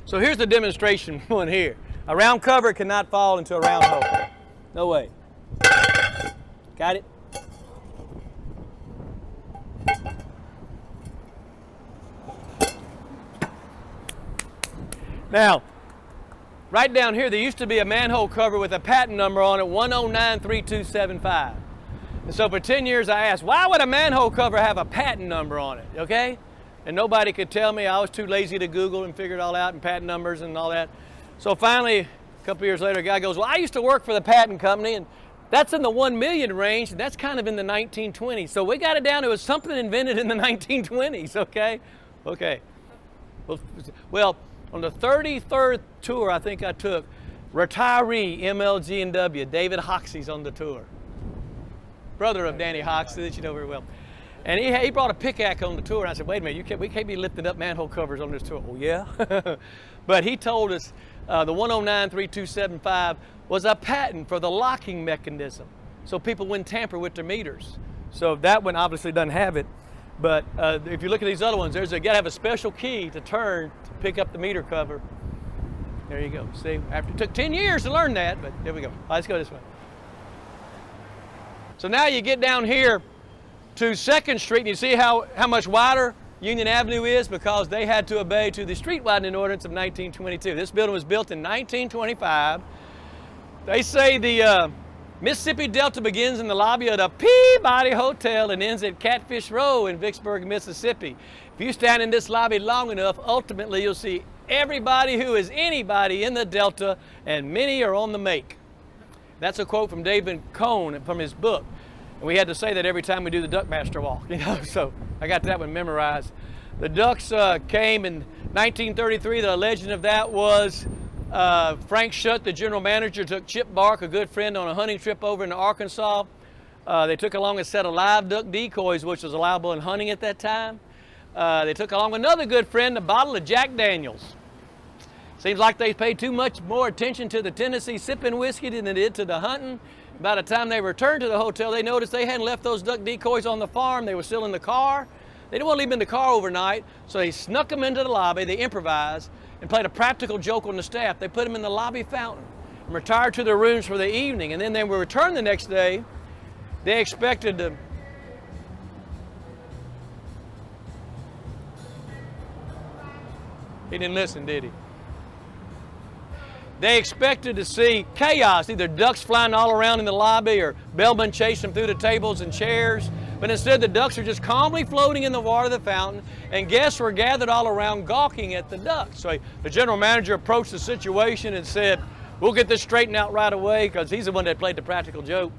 So here's the demonstration one here. A round cover cannot fall into a round hole. No way. Got it? Now, right down here, there used to be a manhole cover with a patent number on it, 1093275. And so for 10 years I asked, why would a manhole cover have a patent number on it, okay? And nobody could tell me. I was too lazy to Google and figure it all out, and patent numbers and all that. So finally, a couple years later, a guy goes, well, I used to work for the patent company, and that's in the 1 million range, and that's kind of in the 1920s. So we got it down to something invented in the 1920s, okay? Okay. Well, on the 33rd tour I think I took, retiree MLG&W, David Hoxie's on the tour. Brother of Danny Hoxie, that you know very well. And he brought a pickaxe on the tour, and I said, wait a minute, we can't be lifting up manhole covers on this tour. Oh, yeah? But he told us the 1093275 was a patent for the locking mechanism, so people wouldn't tamper with their meters. So that one obviously doesn't have it. But if you look at these other ones, you gotta have a special key to turn to pick up the meter cover. There you go. See, it took 10 years to learn that, but there we go. All right, let's go this way. So now you get down here to 2nd Street, and you see how much wider Union Avenue is, because they had to obey to the street widening ordinance of 1922. This building was built in 1925. They say the Mississippi Delta begins in the lobby of the Peabody Hotel and ends at Catfish Row in Vicksburg, Mississippi. If you stand in this lobby long enough, ultimately you'll see everybody who is anybody in the Delta, and many are on the make. That's a quote from David Cohn from his book. And we had to say that every time we do the Duckmaster walk, you know, so I got that one memorized. The Ducks came in 1933. The legend of that was Frank Shutt, the general manager, took Chip Bark, a good friend, on a hunting trip over into Arkansas. They took along a set of live duck decoys, which was allowable in hunting at that time. They took along another good friend, a bottle of Jack Daniels. Seems like they paid too much more attention to the Tennessee sipping whiskey than they did to the hunting. By the time they returned to the hotel, they noticed they hadn't left those duck decoys on the farm. They were still in the car. They didn't want to leave them in the car overnight, so they snuck them into the lobby. They improvised and played a practical joke on the staff. They put them in the lobby fountain and retired to their rooms for the evening. And then they were returned the next day. They expected to... He didn't listen, did he? They expected to see chaos, either ducks flying all around in the lobby or bellmen chasing them through the tables and chairs. But instead, the ducks are just calmly floating in the water of the fountain, and guests were gathered all around gawking at the ducks. So the general manager approached the situation and said, we'll get this straightened out right away, because he's the one that played the practical joke.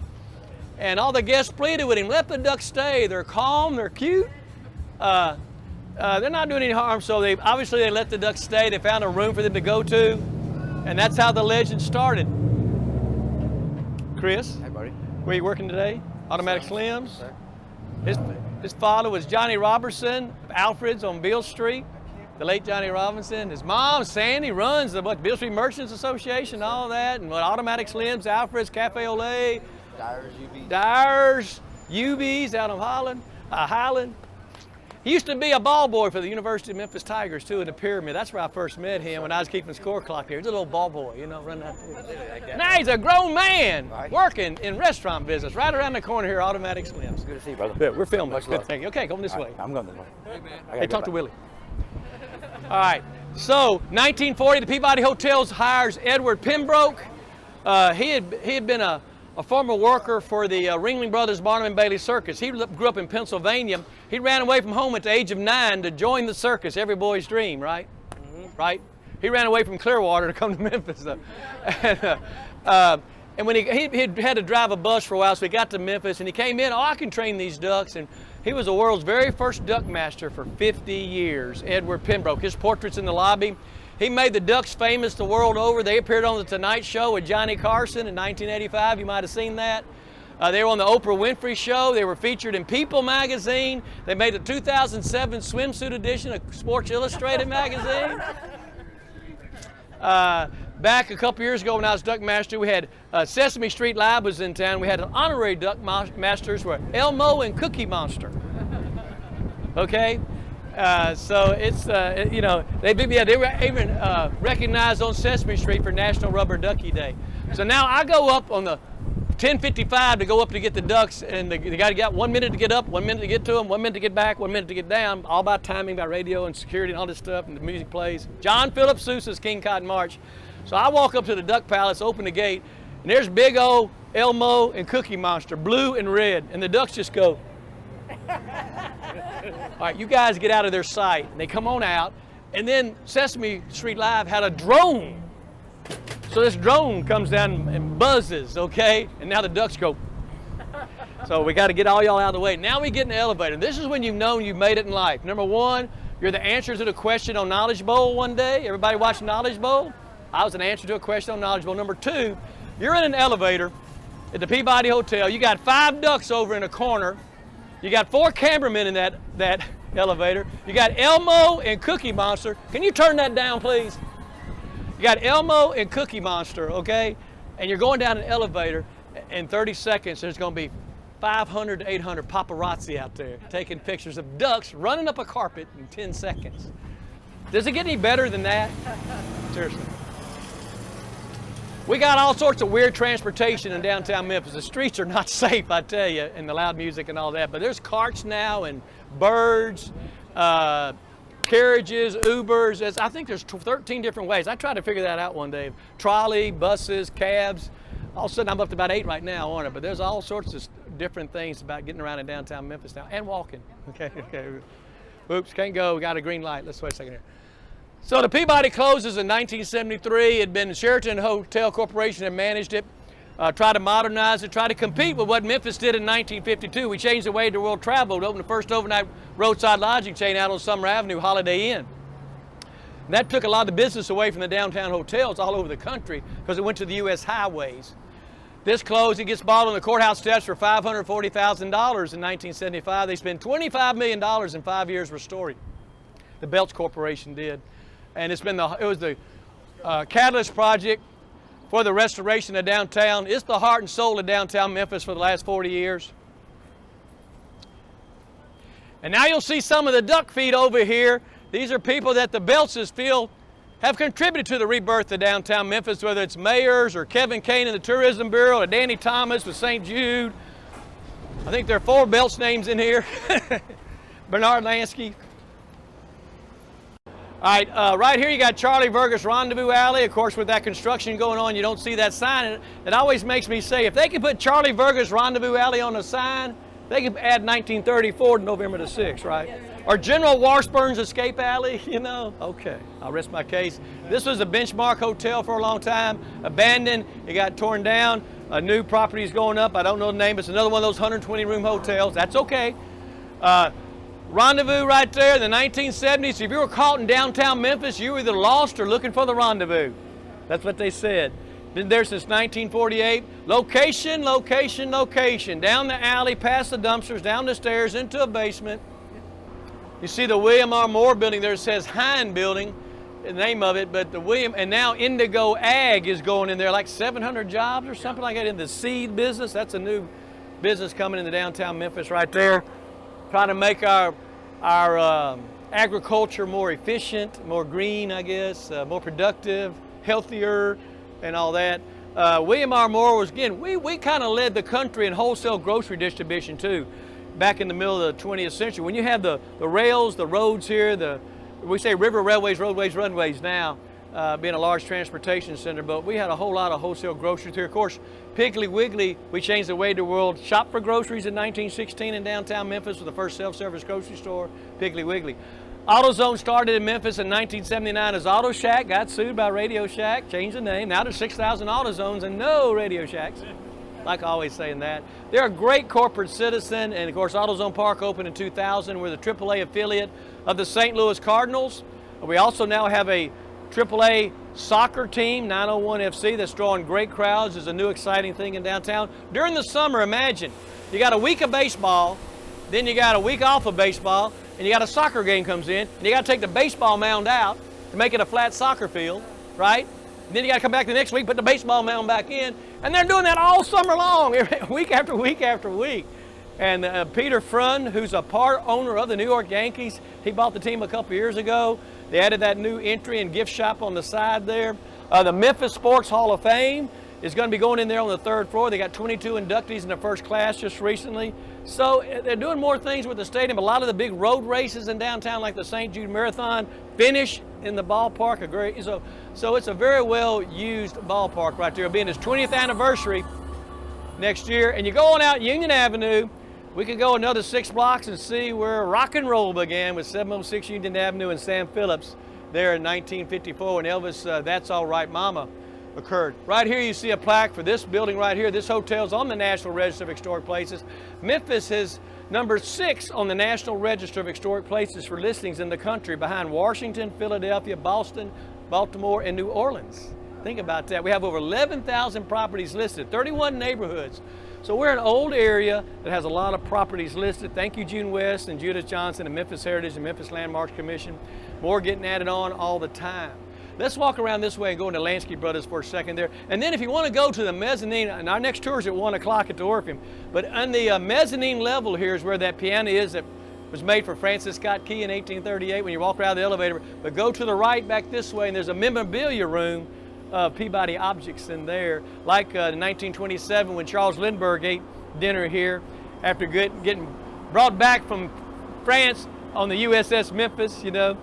And all the guests pleaded with him, let the ducks stay. They're calm, they're cute. They're not doing any harm, so they let the ducks stay. They found a room for them to go to. And that's how the legend started. Chris? Hey, buddy. Where are you working today? Automatic Slims? Yes, His father was Johnny Robertson of Alfred's on Beale Street, the late Johnny Robinson. His mom, Sandy, runs the Beale Street Merchants Association, all that, and Automatic Slims, Alfred's, Cafe Olay, Dyer's, UB's out of Highland. He used to be a ball boy for the University of Memphis Tigers, too, in the Pyramid. That's where I first met him when I was keeping score clock here. He's a little ball boy, you know, running out there. Now he's a grown man working in restaurant business right around the corner here, Automatic Slims. Good to see you, brother. Yeah, we're filming. Much Good, love. thank you. Okay, come this way. I'm going this way. Hey, man. Hey, talk to Willie. All right, so 1940, the Peabody Hotels hires Edward Pembroke. He had been a former worker for the Ringling Brothers Barnum and Bailey Circus. He grew up in Pennsylvania. He ran away from home at the age of 9 to join the circus, every boy's dream, right? Mm-hmm. Right? He ran away from Clearwater to come to Memphis. And when he had to drive a bus for a while, so he got to Memphis and he came in, I can train these ducks. And he was the world's very first duck master for 50 years, Edward Pembroke. His portrait's in the lobby. He made the ducks famous the world over. They appeared on The Tonight Show with Johnny Carson in 1985. You might have seen that. They were on the Oprah Winfrey Show. They were featured in People magazine. They made the 2007 swimsuit edition of Sports Illustrated magazine. Back a couple years ago when I was duck master, we had Sesame Street Live was in town. We had an honorary duck masters were Elmo and Cookie Monster. Okay? So it's, you know, they were even recognized on Sesame Street for National Rubber Ducky Day. So now I go up on the 10:55 to go up to get the ducks, and the guy got 1 minute to get up, 1 minute to get to them, 1 minute to get back, 1 minute to get down, all by timing, by radio and security and all this stuff, and the music plays. John Philip Sousa's King Cotton March. So I walk up to the Duck Palace, open the gate, and there's big old Elmo and Cookie Monster, blue and red, and the ducks just go. All right, you guys get out of their sight. And they come on out, and then Sesame Street Live had a drone. So this drone comes down and buzzes, okay? And now the ducks go. So we got to get all y'all out of the way. Now we get in the elevator. This is when you've known you've made it in life. Number one, you're the answer to the question on Knowledge Bowl one day. Everybody watch Knowledge Bowl? I was an answer to a question on Knowledge Bowl. Number two, you're in an elevator at the Peabody Hotel. You got 5 ducks over in a corner. You got 4 cameramen in that elevator. You got Elmo and Cookie Monster. Can you turn that down, please? You got Elmo and Cookie Monster, okay? And you're going down an elevator. In 30 seconds, there's going to be 500 to 800 paparazzi out there taking pictures of ducks running up a carpet in 10 seconds. Does it get any better than that? Seriously. We got all sorts of weird transportation in downtown Memphis. The streets are not safe, I tell you, and the loud music and all that. But there's carts now and birds, carriages, Ubers. I think there's 13 different ways. I tried to figure that out one day. Trolley, buses, cabs. All of a sudden, I'm up to about 8 right now, aren't I? But there's all sorts of different things about getting around in downtown Memphis now and walking. Okay. Oops, can't go. We got a green light. Let's wait a second here. So the Peabody closes in 1973. It had been Sheraton Hotel Corporation that managed it. Tried to modernize it, tried to compete with what Memphis did in 1952. We changed the way the world traveled, opened the first overnight roadside lodging chain out on Summer Avenue, Holiday Inn. And that took a lot of the business away from the downtown hotels all over the country because it went to the U.S. highways. This closed, it gets bought on the courthouse steps for $540,000 in 1975. They spent $25 million in 5 years restoring. The Belts Corporation did. And it was the catalyst project for the restoration of downtown. It's the heart and soul of downtown Memphis for the last 40 years. And now you'll see some of the duck feet over here. These are people that the Beltses feel have contributed to the rebirth of downtown Memphis, whether it's mayors or Kevin Kane in the Tourism Bureau or Danny Thomas with St. Jude. I think there are 4 Belts names in here. Bernard Lansky. All right, right here you got Charlie Vergus Rendezvous Alley. Of course, with that construction going on, you don't see that sign. It always makes me say, if they can put Charlie Vergus Rendezvous Alley on the sign, they can add 1934 to November the 6th, right? Or General Washburn's Escape Alley, you know? Okay, I'll rest my case. This was a benchmark hotel for a long time, abandoned, it got torn down. A new property is going up, I don't know the name, it's another one of those 120-room hotels, that's okay. Rendezvous right there in the 1970s. If you were caught in downtown Memphis, you were either lost or looking for the rendezvous. That's what they said. Been there since 1948. Location, location, location. Down the alley, past the dumpsters, down the stairs, into a basement. You see the William R. Moore building there. It says Hine Building, the name of it, but and now Indigo Ag is going in there, like 700 jobs or something like that in the seed business. That's a new business coming into downtown Memphis right there. Trying to make our agriculture more efficient, more green, I guess, more productive, healthier, and all that. William R. Moore was, again, we kind of led the country in wholesale grocery distribution too, back in the middle of the 20th century. When you have the rails, the roads here, we say river railways, roadways, runways now, being a large transportation center, but we had a whole lot of wholesale groceries here. Of course, Piggly Wiggly, we changed the way the world shopped for groceries in 1916 in downtown Memphis with the first self-service grocery store, Piggly Wiggly. AutoZone started in Memphis in 1979 as Auto Shack, got sued by Radio Shack, changed the name. Now there's 6,000 AutoZones and no Radio Shacks. Like always saying that. They're a great corporate citizen, and of course AutoZone Park opened in 2000. We're the AAA affiliate of the St. Louis Cardinals. We also now have a AAA soccer team, 901 FC, that's drawing great crowds. Is a new exciting thing in downtown. During the summer, imagine, you got a week of baseball, then you got a week off of baseball, and you got a soccer game comes in, and you got to take the baseball mound out to make it a flat soccer field, right? And then you got to come back the next week, put the baseball mound back in, and they're doing that all summer long, week after week after week. And Peter Frun, who's a part owner of the New York Yankees, he bought the team a couple years ago. They added that new entry and gift shop on the side there. The Memphis Sports Hall of Fame is going to be going in there on the 3rd floor. They got 22 inductees in the first class just recently. So they're doing more things with the stadium. A lot of the big road races in downtown, like the St. Jude Marathon, finish in the ballpark. So it's a very well used ballpark right there. It'll be in its 20th anniversary next year. And you go on out Union Avenue, we could go another 6 blocks and see where rock and roll began with 706 Union Avenue and Sam Phillips there in 1954 when Elvis' That's All Right Mama occurred. Right here you see a plaque for this building right here. This hotel's on the National Register of Historic Places. Memphis is number 6 on the National Register of Historic Places for listings in the country, behind Washington, Philadelphia, Boston, Baltimore, and New Orleans. Think about that. We have over 11,000 properties listed, 31 neighborhoods. So we're an old area that has a lot of properties listed. Thank you, June West and Judith Johnson and Memphis Heritage and Memphis Landmarks Commission. More getting added on all the time. Let's walk around this way and go into Lansky Brothers for a second there. And then if you want to go to the mezzanine, and our next tour is at 1 o'clock at the Orpheum, but on the mezzanine level here is where that piano is that was made for Francis Scott Key in 1838 when you walk around the elevator. But go to the right back this way and there's a memorabilia room of Peabody objects in there, like in 1927 when Charles Lindbergh ate dinner here after getting brought back from France on the USS Memphis, you know.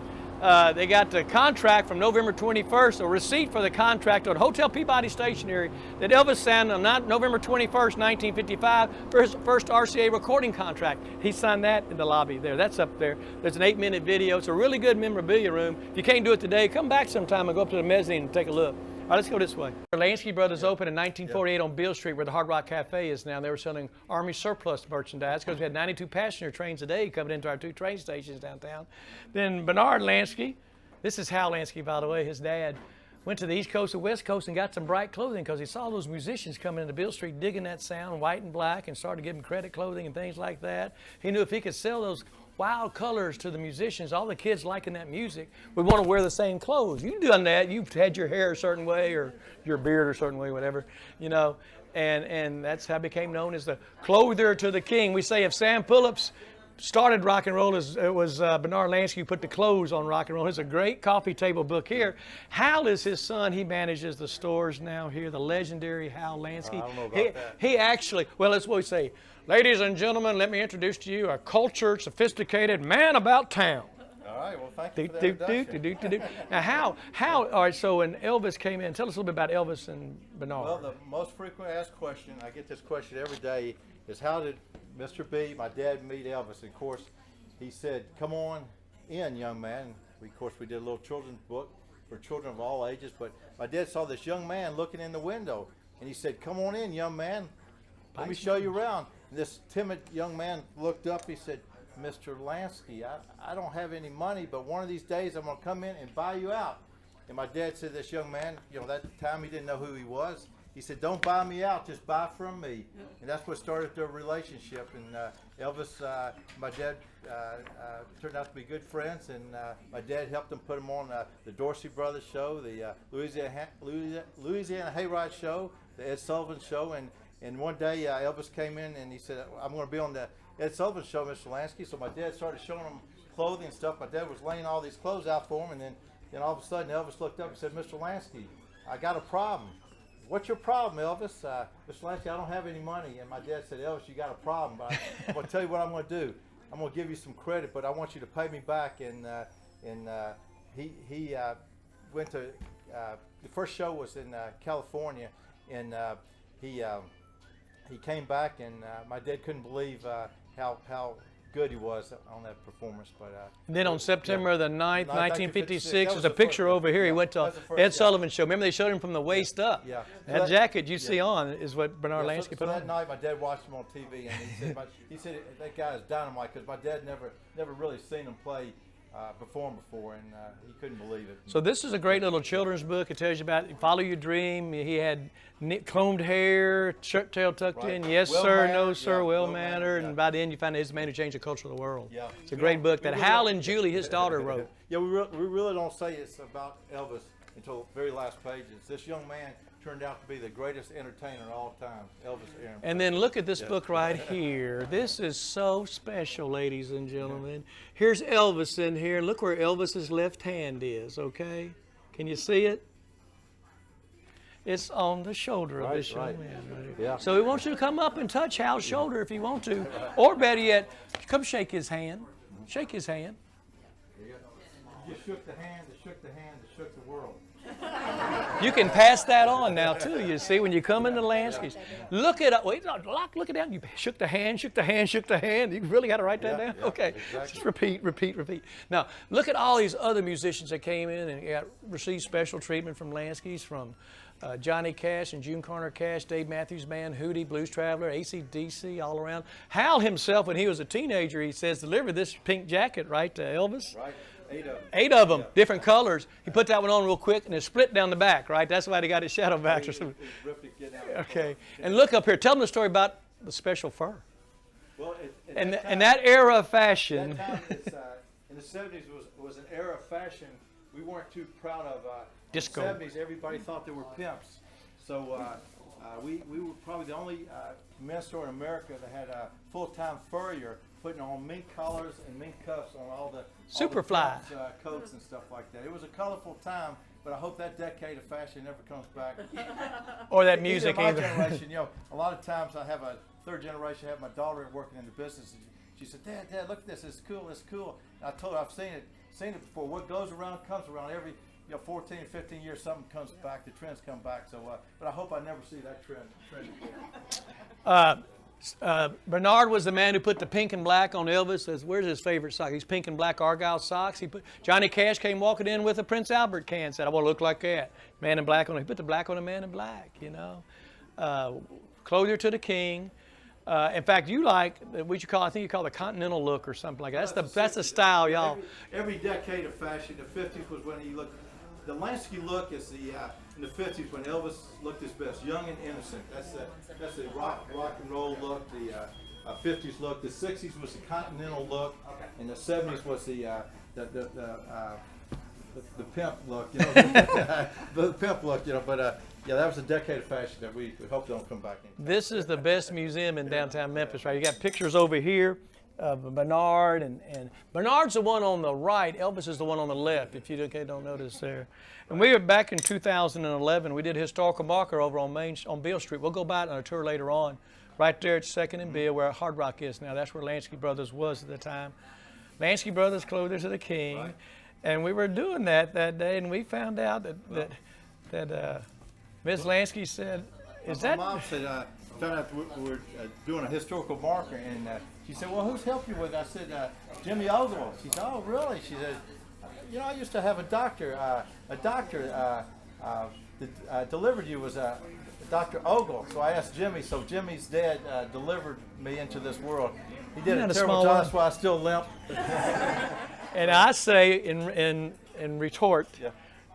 They got the contract from November 21st, a receipt for the contract on Hotel Peabody Stationery that Elvis signed on November 21st, 1955 for his first RCA recording contract. He signed that in the lobby there. That's up there. There's an 8-minute video. It's a really good memorabilia room. If you can't do it today, come back sometime and go up to the mezzanine and take a look. All right, let's go this way. Lansky Brothers opened in 1948 on Beale Street where the Hard Rock Cafe is now. They were selling Army surplus merchandise because we had 92 passenger trains a day coming into our 2 train stations downtown. Then Bernard Lansky, this is Hal Lansky, by the way, his dad, went to the East Coast and West Coast and got some bright clothing because he saw those musicians coming into Beale Street digging that sound, white and black, and started giving credit clothing and things like that. He knew if he could sell those wild colors to the musicians, all the kids liking that music would want to wear the same clothes. You've done that. You've had your hair a certain way or your beard a certain way, whatever, you know, and that's how it became known as the clothier to the king. We say if Sam Phillips started rock and roll, it was Bernard Lansky who put the clothes on rock and roll. There's a great coffee table book here. Hal is his son. He manages the stores now here, the legendary Hal Lansky. I don't know about that. He actually, well, that's what we say. Ladies and gentlemen, let me introduce to you a cultured, sophisticated man about town. All right, well, thank you for the introduction. Now, how, all right, so when Elvis came in, tell us a little bit about Elvis and Bernard. Well, the most frequently asked question, I get this question every day, is how did Mr. B, my dad, meet Elvis? And of course, he said, come on in, young man. Of course, we did a little children's book for children of all ages, but my dad saw this young man looking in the window, and he said, come on in, young man. Let me show you around. And this timid young man looked up. He said, Mr. Lansky, I don't have any money, but one of these days I'm going to come in and buy you out. And my dad said, this young man, you know, that time he didn't know who he was. He said, don't buy me out, just buy from me. And that's what started their relationship. And Elvis, my dad, turned out to be good friends. And my dad helped him put him on the Dorsey Brothers show, the Louisiana Hayride show, the Ed Sullivan show. And one day Elvis came in and he said, I'm going to be on the Ed Sullivan show, Mr. Lansky. So my dad started showing him clothing and stuff. My dad was laying all these clothes out for him. And then all of a sudden Elvis looked up and said, Mr. Lansky, I got a problem. What's your problem, Elvis? Mr. Lansky, I don't have any money. And my dad said, Elvis, you got a problem. But I'm going to tell you what I'm going to do. I'm going to give you some credit, but I want you to pay me back. And he went to, the first show was in California. And he came back, and my dad couldn't believe how good he was on that performance. But and then on September the 9th, 1956, there's a the picture first, over here. He went to Ed Sullivan show. Remember they showed him from the waist up. Yeah. That jacket you see on is what Bernard Lansky so put on. that night, my dad watched him on TV, and he said that guy is dynamite because my dad never really seen him perform before, and he couldn't believe it. So this is a great little children's book. It tells you about follow your dream. He had combed hair, shirt tail tucked in. Yes, sir. No, sir. Well-mannered. And by the end, you find out he's the man who changed the culture of the world. Yeah. It's a great book that Hal and Julie, his daughter, wrote. Yeah, we really don't say it's about Elvis until the very last pages. This young man turned out to be the greatest entertainer of all time, Elvis Aaron. And then look at this book right here. This is so special, ladies and gentlemen. Here's Elvis in here. Look where Elvis's left hand is, okay? Can you see it? It's on the shoulder of Right, this young right. man right here. Yeah. So he wants you to come up and touch Hal's shoulder if you want to. Or better yet, come shake his hand. Shake his hand. You shook the hand, that shook the hand, that shook the world. You can pass that on now too. You see, when you come into landscapes, look it up. Wait, look it down. You shook the hand, shook the hand, shook the hand. You really got to write that down. Yeah, Okay, exactly. just repeat, repeat, repeat. Now look at all these other musicians that came in and received special treatment from landscapes, from Johnny Cash and June Carter Cash, Dave Matthews Band, Hootie, Blues Traveler, AC/DC, all around. Hal himself, when he was a teenager, he says, delivered this pink jacket, right, to Elvis. Right? 8 of them. 8 of them, different colors. He put that one on real quick and it split down the back, right? That's why they got his shadow back or something. Okay. And look up here. Tell them the story about the special fur. Well, And that era of fashion. That time in the 70s was an era of fashion we weren't too proud of. Disco. In the 70s, everybody thought they were pimps. So we were probably the only men's store in America that had a full-time furrier putting on mink collars and mink cuffs on all the Superfly coats and stuff like that. It was a colorful time, but I hope that decade of fashion never comes back. Or that music My either. generation, a lot of times I have a third generation. I have my daughter working in the business. And she said, "Dad, look at this. It's cool. It's cool." And I told her I've seen it before. What goes around comes around. Every 14, 15 years, something comes back. The trends come back. So, but I hope I never see that trend again. Bernard was the man who put the pink and black on Elvis. Says, where's his favorite sock? These pink and black Argyle socks. Johnny Cash came walking in with a Prince Albert can. Said, I want to look like that. Man in black on it. He put the black on a man in black, Clothier to the king. In fact, you like what you call, I think you call the continental look or something like that. That's the style, y'all. Every decade of fashion, the 50s was when you look. The Lansky look is in the 50s when Elvis looked his best, young and innocent. That's the rock and roll look. The 50s look. The 60s was the continental look, and the 70s was the pimp look. The pimp look. But that was a decade of fashion that we hope don't come back in. This is the best museum in downtown Memphis, right? You got pictures over here of Bernard, and Bernard's the one on the right. Elvis is the one on the left, if you don't notice there. And we were back in 2011. We did a historical marker over on Beale Street. We'll go by it on a tour later on. Right there at 2nd and Beale, where Hard Rock is now. That's where Lansky Brothers was at the time. Lansky Brothers, Clothiers of the King. Right. And we were doing that day, and we found out that Ms. Lansky said, My mom said, found out we were doing a historical marker, and she said, well, who's helped you with it? I said, Jimmy Ogle. She said, oh, really? She said, I used to have a doctor that delivered you was Dr. Ogle. So I asked Jimmy, so Jimmy's dad delivered me into this world. He did a terrible job, that's why I still limp. And I say in retort, Yeah.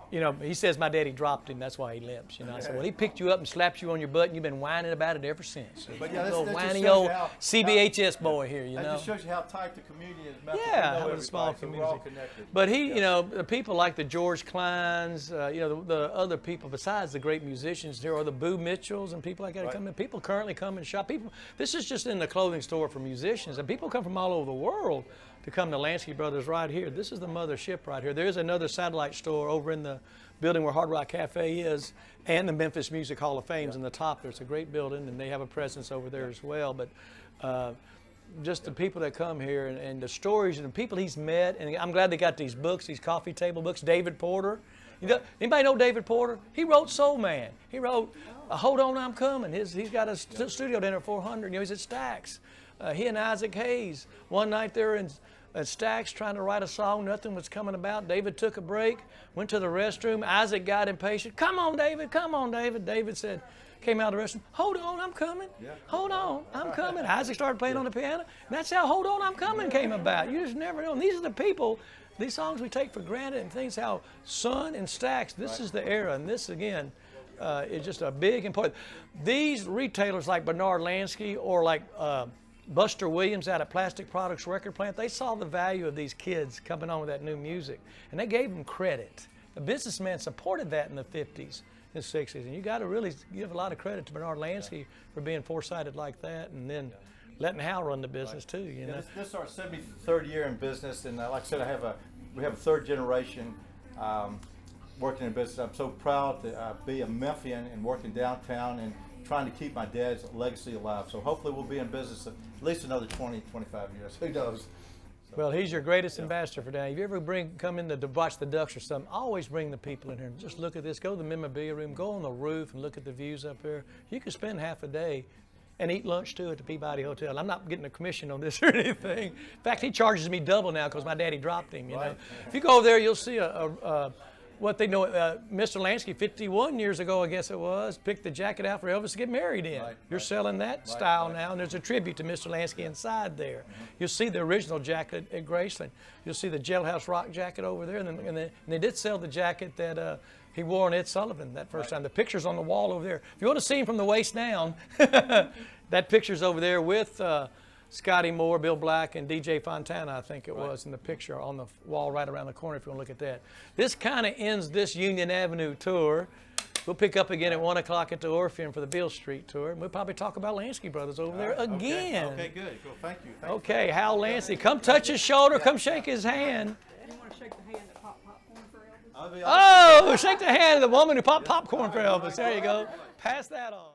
He says my daddy dropped him, that's why he limps. I said, well, he picked you up and slapped you on your butt, and you've been whining about it ever since. But yeah, little that whiny just shows old you how CBHS boy here, That just shows you how tight the community is. Yeah, it was a small community. So we're all community. connected. But the people like the George Kleins, the other people besides the great musicians, there are the Boo Mitchells and people like that come in. People currently come and shop. This is just in the clothing store for musicians, and people come from all over the world to come to Lansky Brothers right here. This is the mothership right here. There is another satellite store over in the building where Hard Rock Cafe is, and the Memphis Music Hall of Fame's in the top. There's a great building, and they have a presence over there as well. But just the people that come here and the stories and the people he's met, and I'm glad they got these books, these coffee table books. David Porter. Anybody know David Porter? He wrote Soul Man. He wrote Hold On, I'm Coming. He's got a studio down there at 400. He's at Stax. He and Isaac Hayes, one night they were in Stax trying to write a song. Nothing was coming about. David took a break, went to the restroom. Isaac got impatient. Come on, David. Come on, David. David said, came out of the restroom. Hold on, I'm coming. Yeah. Hold on, I'm coming. Isaac started playing on the piano. And that's how Hold On, I'm Coming came about. You just never know. And these are the people, these songs we take for granted, and things how Sun and Stax, this is the era. And this, again, is just a big important. These retailers like Bernard Lansky or like Buster Williams out at Plastic Products Record Plant, they saw the value of these kids coming on with that new music, and they gave them credit. The businessman supported that in the 50s and 60s, and you got to really give a lot of credit to Bernard Lansky for being foresighted like that, and then letting Hal run the business too. This is our 73rd year in business, and like I said, we have a third generation. working in business. I'm so proud to be a Memphian and working downtown and trying to keep my dad's legacy alive. So hopefully we'll be in business at least another 20, 25 years. Who knows? Well, he's your greatest ambassador for down. If you ever come in to watch the ducks or something, always bring the people in here. Just look at this. Go to the memorabilia room. Go on the roof and look at the views up there. You could spend half a day and eat lunch too at the Peabody Hotel. I'm not getting a commission on this or anything. In fact, he charges me double now because my daddy dropped him. You know, if you go over there, you'll see what they know. Mr. Lansky, 51 years ago, I guess it was, picked the jacket out for Elvis to get married in. You're selling that style now, and there's a tribute to Mr. Lansky inside there. You'll see the original jacket at Graceland. You'll see the Jailhouse Rock jacket over there, and they did sell the jacket that he wore on Ed Sullivan that first time. The picture's on the wall over there. If you want to see him from the waist down, that picture's over there with Scotty Moore, Bill Black, and DJ Fontana, I think it was, in the picture on the wall right around the corner if you want to look at that. This kind of ends this Union Avenue tour. We'll pick up again at 1 o'clock at the Orpheum for the Beale Street tour. And we'll probably talk about Lansky Brothers over there again. Okay, good. Cool. Thank you. Okay, Hal Lansky. Come touch his shoulder. Come shake his hand. You want to shake the hand that popped popcorn for Elvis? Oh, shake the hand of the woman who popped popcorn for Elvis. There you go. Pass that on.